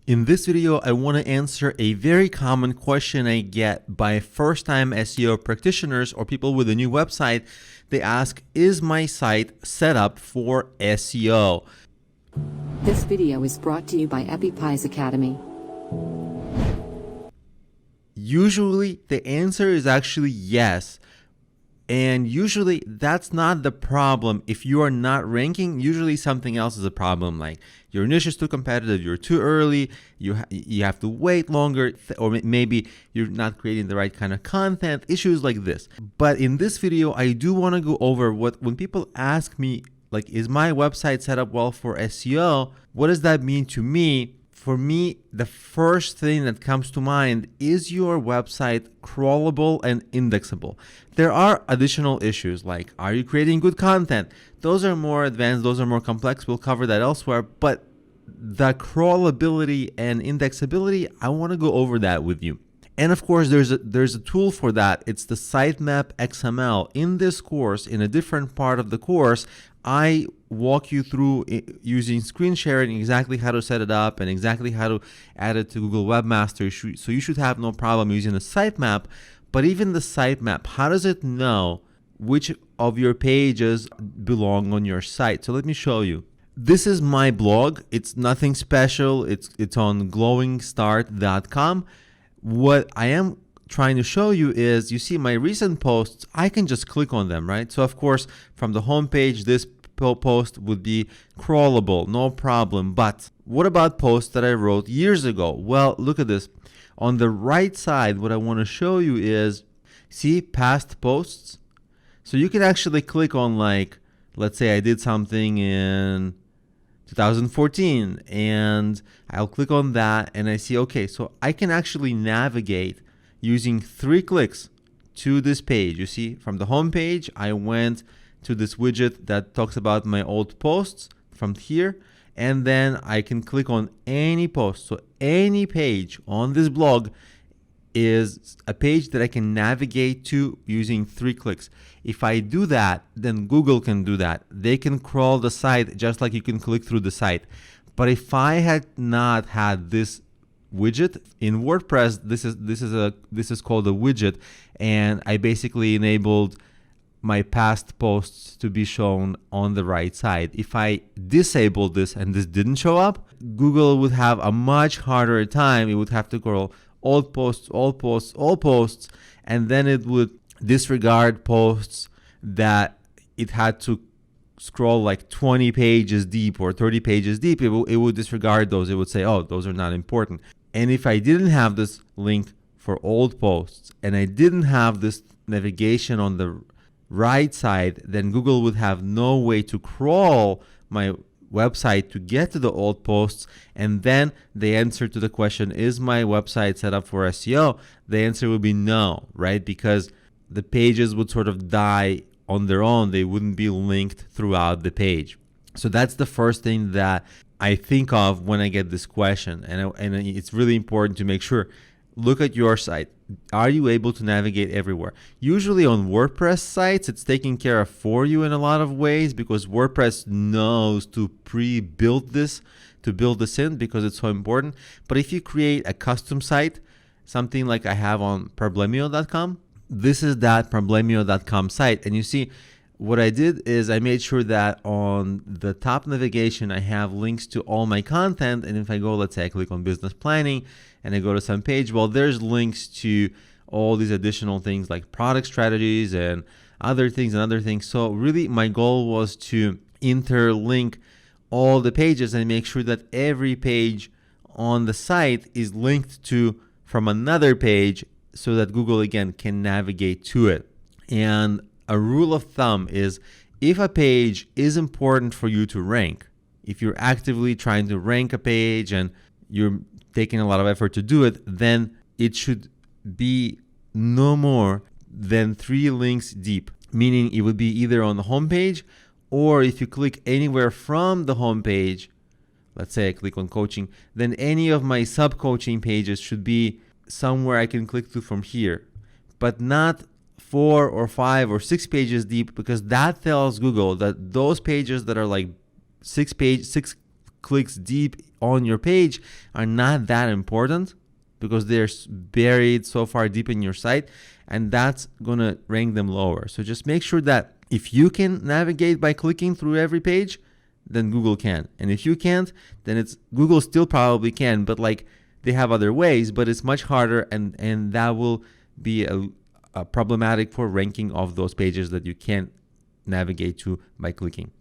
In this video, I want to answer a very common question I get by first-time SEO practitioners or people with a new website. They ask, is my site set up for SEO? This video is brought to you by EpiPies Academy. Usually, the answer is actually yes. And usually that's not the problem. If you are not ranking, usually something else is a problem, like your niche is too competitive, you're too early, you have to wait longer, or maybe you're not creating the right kind of content, issues like this. But in this video, I do want to go over when people ask me, like, is my website set up well for SEO? What does that mean to me? For me, the first thing that comes to mind is your website crawlable and indexable. There are additional issues like, are you creating good content? Those are more advanced, those are more complex. We'll cover that elsewhere. But the crawlability and indexability, I want to go over that with you. And of course, there's a tool for that. It's the Sitemap XML. In this course, in a different part of the course, I walk you through using screen sharing exactly how to set it up and exactly how to add it to Google Webmaster. So you should have no problem using the sitemap. But even the sitemap, how does it know which of your pages belong on your site? So let me show you. This is my blog. It's nothing special. It's on glowingstart.com. What I am trying to show you is, you see my recent posts, I can just click on them, right? So of course, from the home page, this post would be crawlable, no problem. But what about posts that I wrote years ago? Well, look at this. On the right side, what I want to show you is, see past posts? So you can actually click on, like, let's say I did something in 2014 and I'll click on that and I see, okay, so I can actually navigate using 3 clicks to this page. You see, from the home page, I went to this widget that talks about my old posts from here, and then I can click on any post. So any page on this blog is a page that I can navigate to using 3 clicks. If I do that, then Google can do that. They can crawl the site just like you can click through the site. But if I had not had this widget in WordPress, this is called a widget, and I basically enabled my past posts to be shown on the right side. If I disabled this and this didn't show up, Google would have a much harder time. It would have to crawl all posts, all posts, all posts, and then it would disregard posts that it had to scroll like 20 pages deep or 30 pages deep. It would disregard those. It would say, oh, those are not important. And if I didn't have this link for old posts and I didn't have this navigation on the right side, then Google would have no way to crawl my website to get to the old posts. And then the answer to the question, is my website set up for SEO? The answer would be no, right? Because the pages would sort of die on their own. They wouldn't be linked throughout the page. So that's the first thing that I think of when I get this question. And it's really important to make sure, look at your site. Are you able to navigate everywhere? Usually on WordPress sites, it's taken care of for you in a lot of ways because WordPress knows to pre-build this, to build this in because it's so important. But if you create a custom site, something like I have on Problemio.com, this is that Problemio.com site. And you see, what I did is I made sure that on the top navigation, I have links to all my content. And if I go, let's say I click on business planning and I go to some page, well, there's links to all these additional things like product strategies and other things. So really my goal was to interlink all the pages and make sure that every page on the site is linked to from another page so that Google, again, can navigate to it. And a rule of thumb is, if a page is important for you to rank, if you're actively trying to rank a page and you're taking a lot of effort to do it, then it should be no more than 3 links deep, meaning it would be either on the home page, or if you click anywhere from the home page, let's say I click on coaching, then any of my sub-coaching pages should be somewhere I can click to from here, but not 4 or 5 or 6 pages deep, because that tells Google that those pages that are like 6 clicks deep on your page are not that important because they're buried so far deep in your site, and that's going to rank them lower. So just make sure that if you can navigate by clicking through every page, then Google can. And if you can't, then Google still probably can, but like they have other ways, but it's much harder, and that will be a problematic for ranking of those pages that you can't navigate to by clicking.